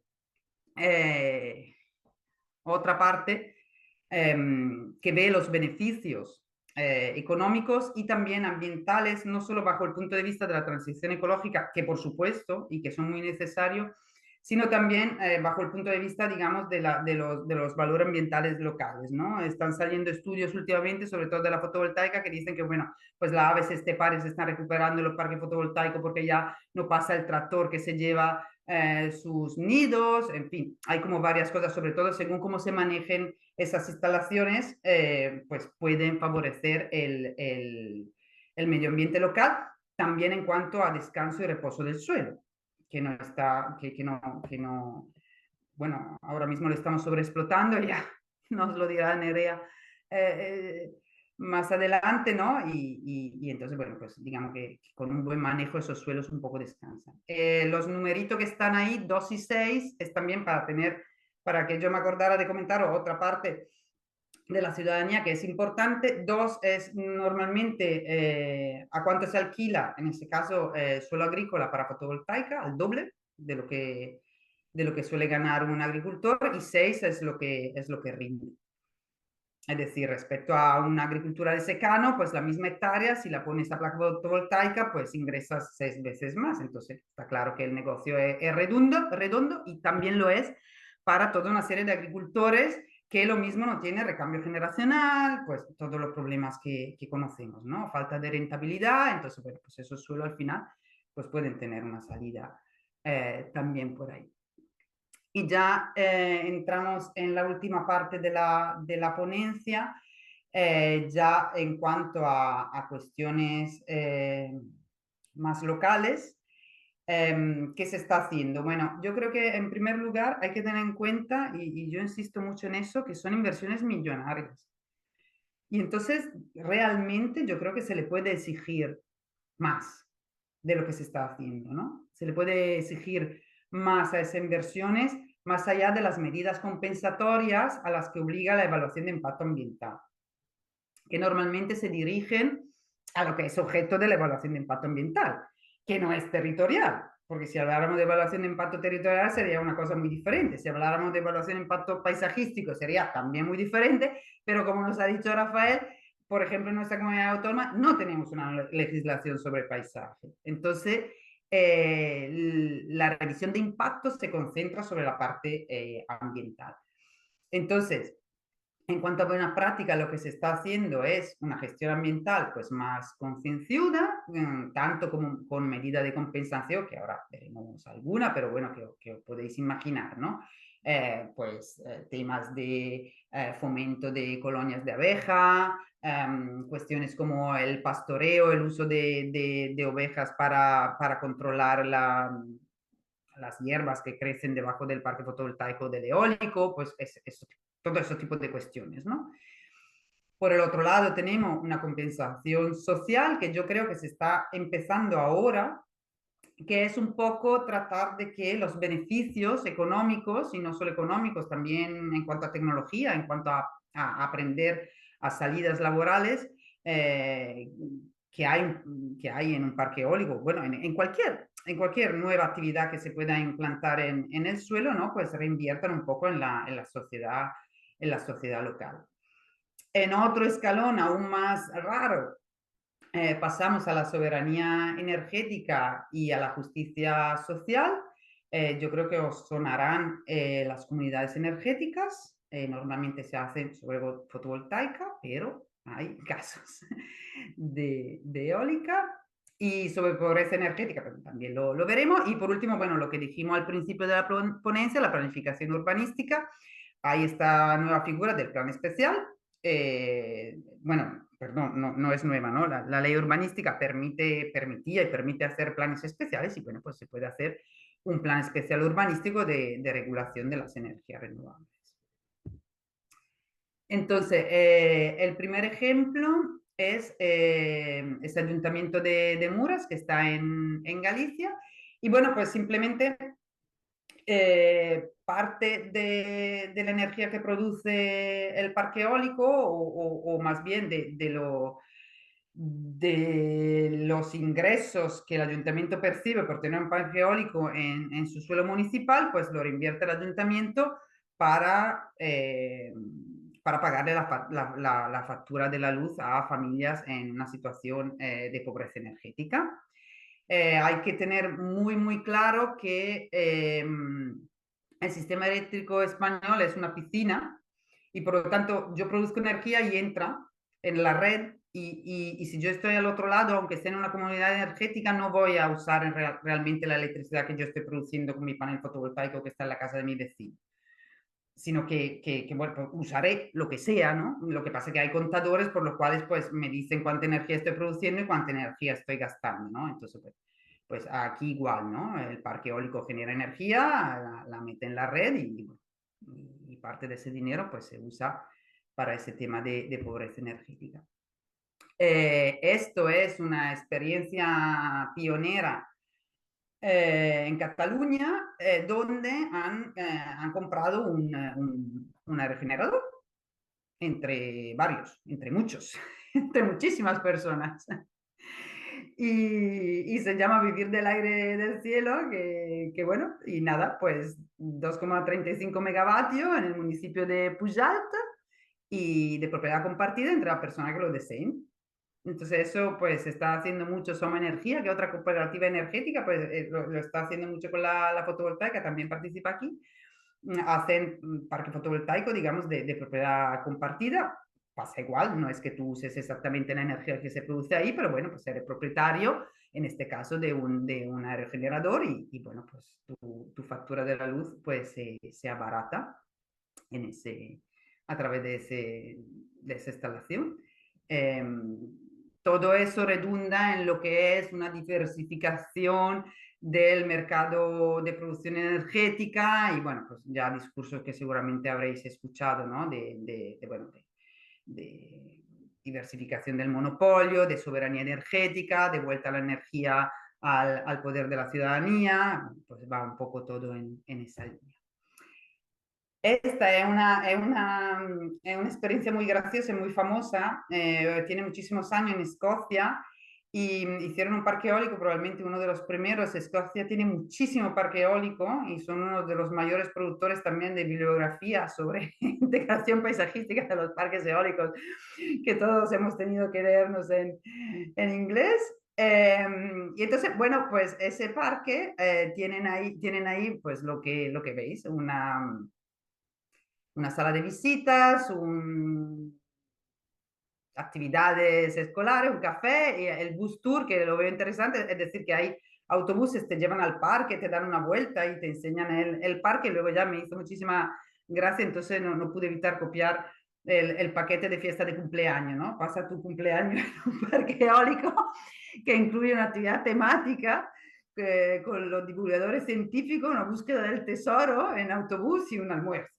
otra parte que ve los beneficios económicos y también ambientales, no solo bajo el punto de vista de la transición ecológica, que por supuesto y que son muy necesarios, sino también bajo el punto de vista, digamos, de los valores ambientales locales, ¿no? Están saliendo estudios últimamente, sobre todo de la fotovoltaica, que dicen que, bueno, pues las aves estepares están recuperando los parques fotovoltaicos porque ya no pasa el tractor que se lleva sus nidos, en fin, hay como varias cosas, sobre todo según cómo se manejen esas instalaciones, pues pueden favorecer el medio ambiente local, también en cuanto a descanso y reposo del suelo, que no está, que no, bueno, ahora mismo lo estamos sobreexplotando, ya nos lo dirá Nerea más adelante, ¿no? Y entonces, bueno, pues digamos que con un buen manejo esos suelos un poco descansan. Los numeritos que están ahí, 2 y 6, es también para tener, para que yo me acordara de comentar otra parte de la ciudadanía que es importante. 2 es normalmente a cuánto se alquila, en este caso suelo agrícola para fotovoltaica, al doble de lo que suele ganar un agricultor, y 6 es lo que rinde. Es decir, respecto a una agricultura de secano, pues la misma hectárea, si la pones a placa fotovoltaica, pues ingresas 6 veces más. Entonces, está claro que el negocio es redondo y también lo es para toda una serie de agricultores que lo mismo no tiene recambio generacional, pues todos los problemas que conocemos, ¿no? Falta de rentabilidad, entonces, bueno, pues eso suelo al final, pues pueden tener una salida también por ahí. Y ya entramos en la última parte de la ponencia, ya en cuanto a cuestiones más locales. ¿Qué se está haciendo? Bueno, yo creo que en primer lugar hay que tener en cuenta, y yo insisto mucho en eso, que son inversiones millonarias. Y entonces, realmente yo creo que se le puede exigir más de lo que se está haciendo, ¿no? Se le puede exigir más a esas inversiones, más allá de las medidas compensatorias a las que obliga la evaluación de impacto ambiental, que normalmente se dirigen a lo que es objeto de la evaluación de impacto ambiental, que no es territorial, porque si habláramos de evaluación de impacto territorial sería una cosa muy diferente, si habláramos de evaluación de impacto paisajístico sería también muy diferente, pero como nos ha dicho Rafael, por ejemplo, en nuestra comunidad autónoma no tenemos una legislación sobre paisaje. Entonces, la revisión de impactos se concentra sobre la parte ambiental. Entonces, en cuanto a buena práctica, lo que se está haciendo es una gestión ambiental pues más concienciada, tanto como con medida de compensación, que ahora veremos alguna, pero bueno, que os podéis imaginar, ¿no? Temas de fomento de colonias de abeja, cuestiones como el pastoreo, el uso de ovejas para controlar las hierbas que crecen debajo del parque fotovoltaico del eólico, pues todo ese tipo de cuestiones, ¿no? Por el otro lado, tenemos una compensación social que yo creo que se está empezando ahora, que es un poco tratar de que los beneficios económicos, y no solo económicos, también en cuanto a tecnología, en cuanto a aprender a salidas laborales, eh, que hay en un parque eólico, bueno, en cualquier nueva actividad que se pueda implantar en el suelo, ¿no? Pues reinviertan un poco en la sociedad local. En otro escalón aún más raro, pasamos a la soberanía energética y a la justicia social. Yo creo que os sonarán las comunidades energéticas. Normalmente se hacen sobre fotovoltaica, pero hay casos de eólica. Y sobre pobreza energética, pero también lo veremos. Y por último, bueno, lo que dijimos al principio de la ponencia, la planificación urbanística. Hay esta nueva figura del plan especial. Bueno, perdón, no es nueva, ¿no? La ley urbanística permitía y permite hacer planes especiales y bueno, pues se puede hacer un plan especial urbanístico de regulación de las energías renovables. Entonces, el primer ejemplo es este ayuntamiento de Muras, que está en Galicia. Y bueno, pues simplemente parte de la energía que produce el parque eólico o más bien de los ingresos que el ayuntamiento percibe por tener un parque eólico en su suelo municipal, pues lo reinvierte el ayuntamiento para pagarle la factura de la luz a familias en una situación de pobreza energética. Hay que tener muy, muy claro que el sistema eléctrico español es una piscina y por lo tanto yo produzco energía y entra en la red y si yo estoy al otro lado, aunque esté en una comunidad energética, no voy a usar realmente la electricidad que yo estoy produciendo con mi panel fotovoltaico que está en la casa de mi vecino, sino que bueno, pues usaré lo que sea, ¿no? Lo que pasa es que hay contadores por los cuales pues me dicen cuánta energía estoy produciendo y cuánta energía estoy gastando, ¿no? Entonces, pues aquí igual, ¿no? El parque eólico genera energía, la mete en la red y parte de ese dinero pues se usa para ese tema de pobreza energética. Esto es una experiencia pionera en Cataluña, donde han comprado un aerogenerador entre varios, entre muchos, entre muchísimas personas. Y se llama Vivir del aire del cielo, que bueno, y nada, pues 2,35 megavatios en el municipio de Pujalt y de propiedad compartida entre las personas que lo deseen. Entonces eso pues se está haciendo mucho Soma Energía, que otra cooperativa energética, pues lo está haciendo mucho con la fotovoltaica, también participa aquí. Hacen parque fotovoltaico, digamos, de propiedad compartida. Pasa igual, no es que tú uses exactamente la energía que se produce ahí, pero bueno, pues eres propietario, en este caso, de un aerogenerador bueno, pues tu factura de la luz pues se abarata a través de esa instalación. Eh, Todo eso redunda en lo que es una diversificación del mercado de producción energética y bueno, pues ya discursos que seguramente habréis escuchado, ¿no? De diversificación del monopolio, de soberanía energética, de vuelta a la energía al poder de la ciudadanía, pues va un poco todo en esa línea. Esta è un'esperienza muy graciosa y muy famosa, tiene muchísimos años en Escocia y hicieron un parque eólico, probablemente uno de los primeros. Escocia tiene muchísimo parque eólico y son uno de los mayores productores también de bibliografía sobre integración paisajística de los parques eólicos, que todos hemos tenido que leernos en inglés. Y entonces, bueno, pues ese parque tienen ahí pues lo que veis, una sala de visitas, actividades escolares, un café y el bus tour, que lo veo interesante, es decir, que hay autobuses, te llevan al parque, te dan una vuelta y te enseñan el parque, y luego ya me hizo muchísima gracia, entonces no pude evitar copiar el paquete de fiesta de cumpleaños, ¿no? Pasa tu cumpleaños en un parque eólico que incluye una actividad temática con los divulgadores científicos, una búsqueda del tesoro en autobús y un almuerzo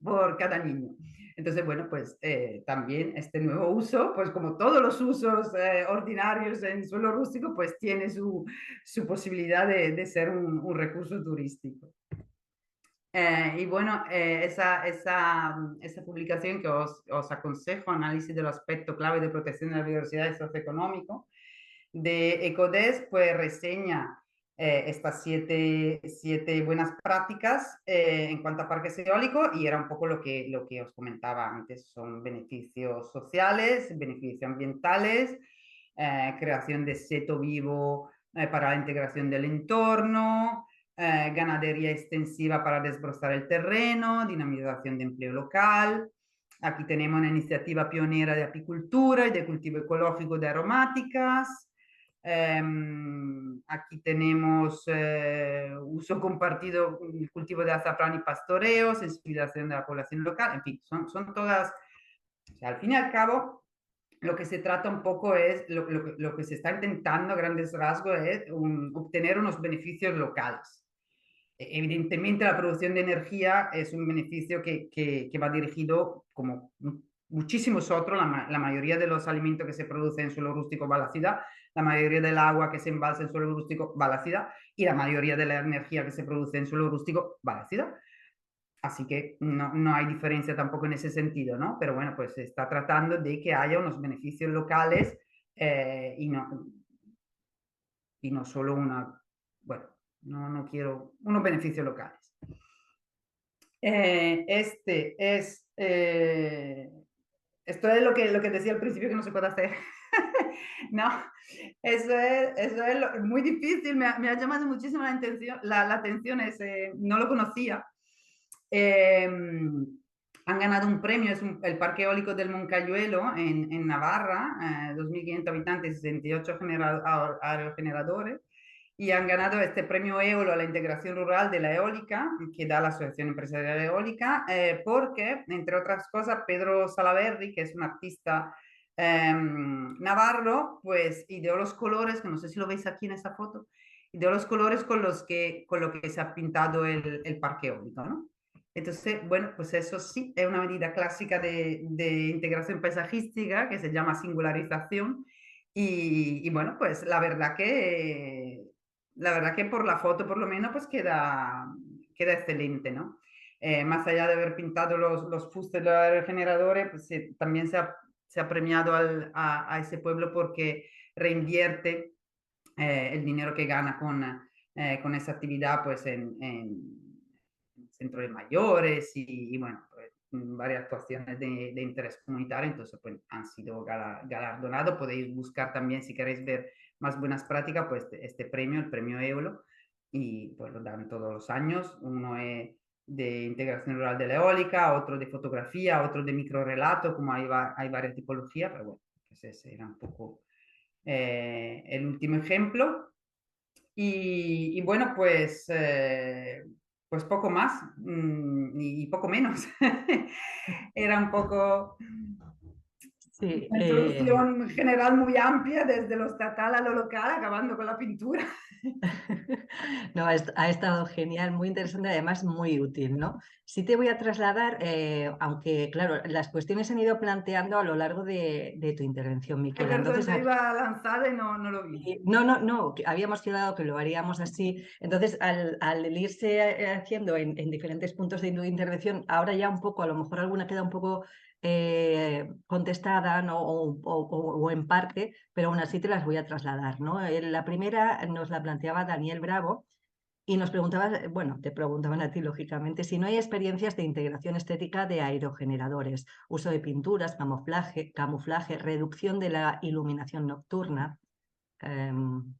por cada niño. Entonces, bueno, pues también este nuevo uso, pues como todos los usos ordinarios en suelo rústico, pues tiene su posibilidad de ser un recurso turístico. Y bueno, esa publicación que os aconsejo, análisis del aspecto clave de protección de la biodiversidad socioeconómico, de Ecodes, pues reseña estas siete buenas prácticas en cuanto a parques eólicos y era un poco lo que os comentaba antes, son beneficios sociales, beneficios ambientales, creación de seto vivo para la integración del entorno, ganadería extensiva para desbrozar el terreno, dinamización de empleo local. Aquí tenemos una iniciativa pionera de apicultura y de cultivo ecológico de aromáticas. Aquí tenemos uso compartido, el cultivo de azafrán y pastoreo, sensibilización de la población local, en fin, son todas, o sea, al fin y al cabo, lo que se trata un poco es, lo que se está intentando a grandes rasgos es obtener unos beneficios locales. Evidentemente la producción de energía es un beneficio que va dirigido, como muchísimos otros, la mayoría de los alimentos que se producen en suelo rústico va a la ciudad, la mayoría del agua que se embalsa en suelo rústico va a la ciudad y la mayoría de la energía que se produce en suelo rústico va a la ciudad. Así que no hay diferencia tampoco en ese sentido, ¿no? Pero bueno, pues se está tratando de que haya unos beneficios locales y no solo bueno, no quiero, unos beneficios locales. Esto es lo que decía al principio que no se puede hacer. No, eso es muy difícil, me ha llamado muchísimo la atención, no lo conocía. Han ganado un premio, es el Parque Eólico del Moncayuelo en Navarra, 2.500 habitantes, 68 aerogeneradores, y han ganado este premio EOLO a la integración rural de la eólica, que da la Asociación Empresarial Eólica, porque, entre otras cosas, Pedro Salaverry, que es un artista navarro, pues ideó los colores, que no sé si lo veis aquí en esa foto, ideó los colores con lo que se ha pintado el parque eólico, ¿no? Entonces, bueno, pues eso sí, es una medida clásica de integración paisajística que se llama singularización y bueno, pues la verdad que por la foto por lo menos pues queda excelente, ¿no? Más allá de haber pintado los fustes de los aerogeneradores, pues también se ha premiado a ese pueblo porque reinvierte el dinero que gana con esa actividad pues en centros de mayores y bueno, pues, varias actuaciones de interés comunitario, entonces pues, han sido galardonados. Podéis buscar también si queréis ver más buenas prácticas, pues este premio, el premio EOLO, y pues lo dan todos los años. Uno es de integración rural de la eólica, otro de fotografía, otro de microrelato, como hay varias tipologías, pero bueno, pues ese era un poco el último ejemplo. Y bueno, pues poco más y poco menos. Era un poco Sí, una introducción general muy amplia, desde lo estatal a lo local, acabando con la pintura. No, ha estado genial, muy interesante, además muy útil, ¿no? Sí te voy a trasladar, aunque claro, las cuestiones se han ido planteando a lo largo de tu intervención, Ay, Miquela. perdón, Entonces, yo iba a lanzar y no lo vi. no, que habíamos quedado que lo haríamos así. Entonces, al irse haciendo en diferentes puntos de tu intervención, ahora ya un poco, a lo mejor alguna queda un poco contestada, ¿no? O en parte, pero aún así te las voy a trasladar, ¿no? La primera nos la planteaba Daniel Bravo y nos preguntaba, bueno, te preguntaban a ti, lógicamente, si no hay experiencias de integración estética de aerogeneradores, uso de pinturas, camuflaje, reducción de la iluminación nocturna. em,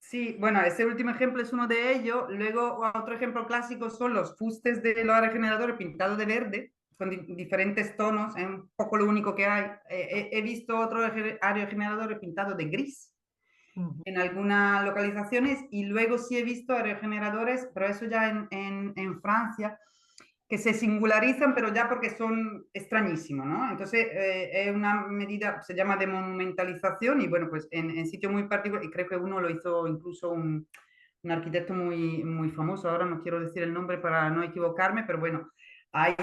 Sí, bueno, ese último ejemplo es uno de ellos. Luego, otro ejemplo clásico son los fustes de los aerogeneradores pintados de verde, con diferentes tonos, es un poco lo único que hay. He visto otros aerogeneradores pintados de gris ujú, en algunas localizaciones y luego sí he visto aerogeneradores, pero eso ya en Francia, que se singularizan, pero ya porque son extrañísimos, ¿no? Entonces, es una medida, se llama de monumentalización y bueno, pues en sitio muy particular, y creo que uno lo hizo incluso un arquitecto muy famoso, ahora no quiero decir el nombre para no equivocarme, pero bueno, hay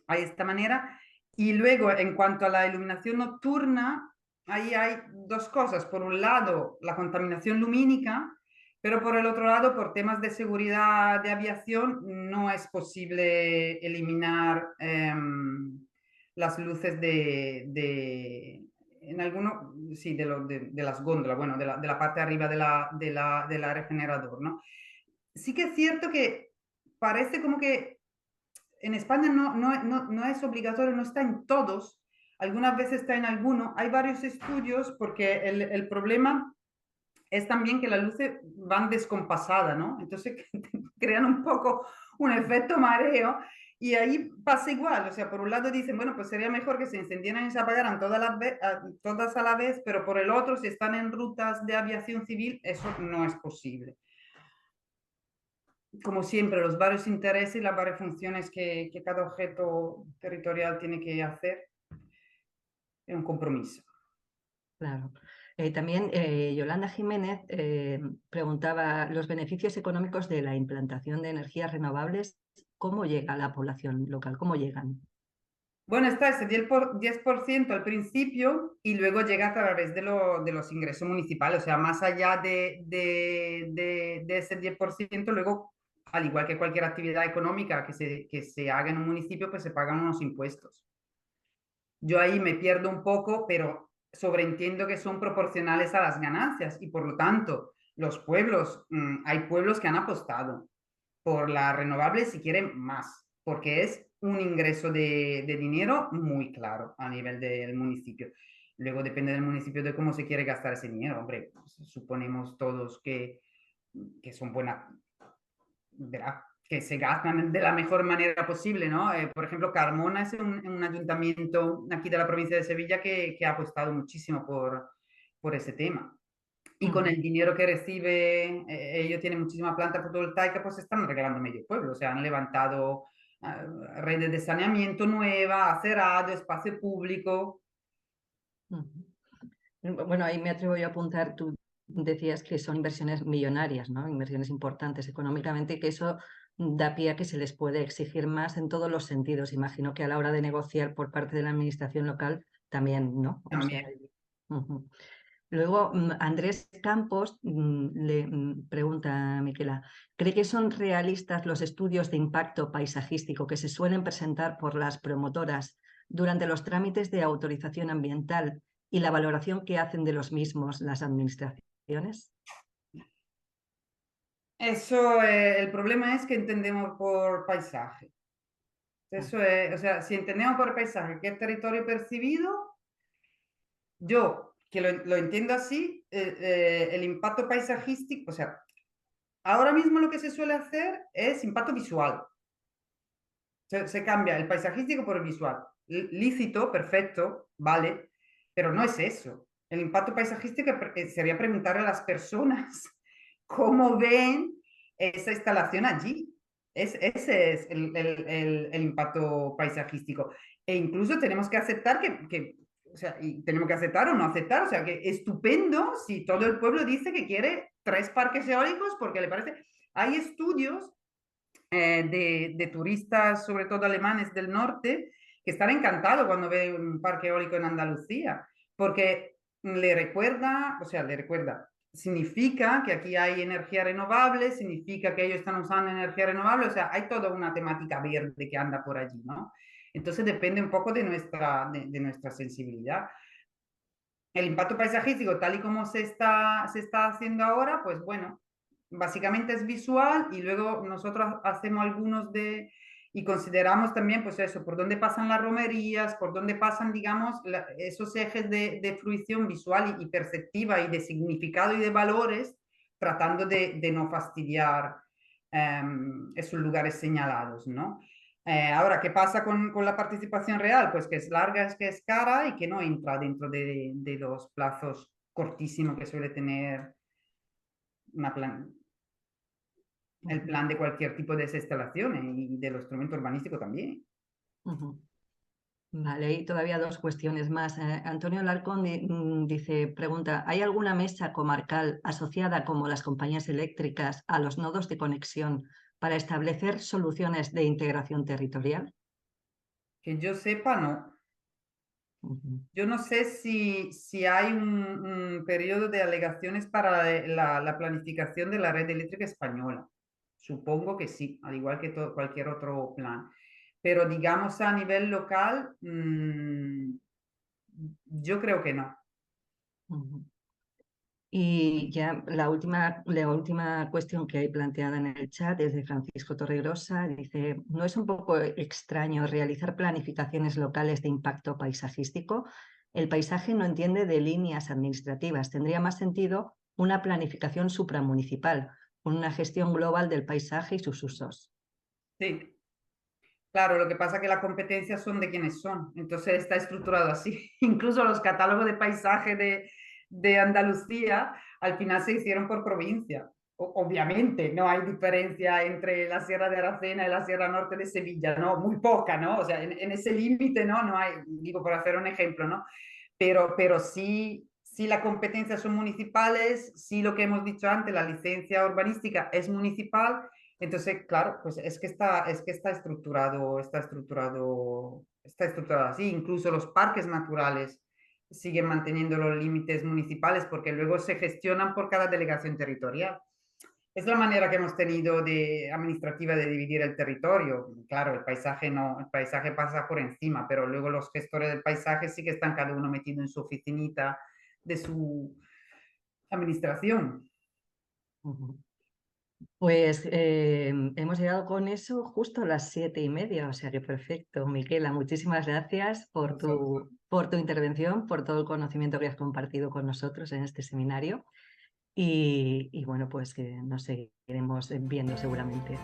hay esta manera. Y luego, en cuanto a la iluminación nocturna, ahí hay dos cosas. Por un lado, la contaminación lumínica, pero por el otro lado, por temas de seguridad de aviación, no es posible eliminar las luces en alguno, sí, de las góndolas, bueno, de la parte de arriba del regenerador, ¿no? Sí que es cierto que parece como que en España no es obligatorio, no está en todos, algunas veces está en alguno. Hay varios estudios porque el problema es también que las luces van descompasadas, ¿no? Entonces crean un poco un efecto mareo y ahí pasa igual, o sea, por un lado dicen, bueno, pues sería mejor que se encendieran y se apagaran todas a la vez, pero por el otro, si están en rutas de aviación civil, eso no es posible. Como siempre, los varios intereses y las varias funciones que cada objeto territorial tiene que hacer es un compromiso. claro. También Yolanda Jiménez preguntaba los beneficios económicos de la implantación de energías renovables, ¿cómo llega a la población local? ¿Cómo llegan? Bueno, está ese 10% al principio y luego llega a través de los ingresos municipales, o sea, más allá de ese 10%, luego, al igual que cualquier actividad económica que se haga en un municipio, pues se pagan unos impuestos. Yo ahí me pierdo un poco, pero sobreentiendo que son proporcionales a las ganancias y por lo tanto, los pueblos, hay pueblos que han apostado por las renovables si quieren más, porque es un ingreso de dinero muy claro a nivel del municipio. Luego depende del municipio de cómo se quiere gastar ese dinero. Hombre, pues, suponemos todos que son buenas, verá, que se gastan de la mejor manera posible, ¿no? Por ejemplo, Carmona es un ayuntamiento aquí de la provincia de Sevilla que ha apostado muchísimo por ese tema. Y con Ujú. el dinero que recibe, ellos tienen muchísima planta fotovoltaica, pues están regalando medio pueblo. O sea, han levantado redes de saneamiento nueva, ha cerrado espacio público. Ujú. Bueno, ahí me atrevo yo a apuntar, tú decías que son inversiones millonarias, ¿no? Inversiones importantes económicamente y que eso da pie a que se les puede exigir más en todos los sentidos. Imagino que a la hora de negociar por parte de la administración local también, ¿no? O sea, También. ujú. Luego, Andrés Campos le pregunta a Miquela, ¿cree que son realistas los estudios de impacto paisajístico que se suelen presentar por las promotoras durante los trámites de autorización ambiental y la valoración que hacen de los mismos las administraciones? Eso, el problema es que entendemos por paisaje. Ah, Eso es, o sea, si entendemos por paisaje que es territorio percibido, yo, que lo entiendo así, el impacto paisajístico, o sea, ahora mismo lo que se suele hacer es impacto visual. Se cambia el paisajístico por el visual. Lícito, perfecto, vale, pero no es eso. El impacto paisajístico sería preguntarle a las personas cómo ven esa instalación allí. Ese es el impacto paisajístico. E incluso tenemos que aceptar o sea, y tenemos que aceptar o no aceptar, o sea, que estupendo si todo el pueblo dice que quiere 3 parques eólicos porque le parece... Hay estudios de turistas, sobre todo alemanes del norte, que están encantados cuando ven un parque eólico en Andalucía, porque le recuerda, significa que aquí hay energía renovable, significa que ellos están usando energía renovable, o sea, hay toda una temática verde que anda por allí, ¿no? Entonces depende un poco de nuestra sensibilidad. El impacto paisajístico, tal y como se está haciendo ahora, pues bueno, básicamente es visual y luego nosotros hacemos algunos de, y consideramos también, pues eso, por dónde pasan las romerías, por dónde pasan, digamos, esos ejes de fruición visual y perceptiva y de significado y de valores, tratando de no fastidiar esos lugares señalados, ¿no? Ahora, ¿qué pasa con la participación real? Pues que es larga, es que es cara y que no entra dentro de los plazos cortísimos que suele tener una el plan de cualquier tipo de instalaciones y de los instrumentos urbanísticos también. Vale, y todavía dos cuestiones más. Antonio Larcón dice, pregunta, ¿hay alguna mesa comarcal asociada como las compañías eléctricas a los nodos de conexión para establecer soluciones de integración territorial? Que yo sepa, no. Yo no sé si hay un periodo de alegaciones para la planificación de la red eléctrica española. Supongo que sí, al igual que cualquier otro plan. Pero digamos a nivel local, yo creo que no. Y ya la última cuestión que hay planteada en el chat es de Francisco Torregrosa. Dice, ¿no es un poco extraño realizar planificaciones locales de impacto paisajístico? El paisaje no entiende de líneas administrativas. Tendría más sentido una planificación supramunicipal, con una gestión global del paisaje y sus usos. Sí, claro, lo que pasa es que las competencias son de quienes son, entonces está estructurado así. Incluso los catálogos de paisaje de Andalucía al final se hicieron por provincia. Obviamente no hay diferencia entre la Sierra de Aracena y la Sierra Norte de Sevilla, ¿no? Muy poca, ¿no? O sea, en ese límite, ¿no? No hay, digo, por hacer un ejemplo, ¿no? Pero sí, sí las competencias son municipales, sí lo que hemos dicho antes, la licencia urbanística es municipal, entonces, claro, pues es que está estructurado así. Incluso los parques naturales siguen manteniendo los límites municipales porque luego se gestionan por cada delegación territorial. Es la manera que hemos tenido de administrativa de dividir el territorio. Claro, el paisaje no, el paisaje pasa por encima, pero luego los gestores del paisaje sí que están cada uno metido en su oficinita de su administración. Pues hemos llegado con eso justo a las 7:30, o sea que perfecto. Miquela, muchísimas gracias Nosotros. por tu intervención, por todo el conocimiento que has compartido con nosotros en este seminario y bueno, pues que nos seguiremos viendo seguramente.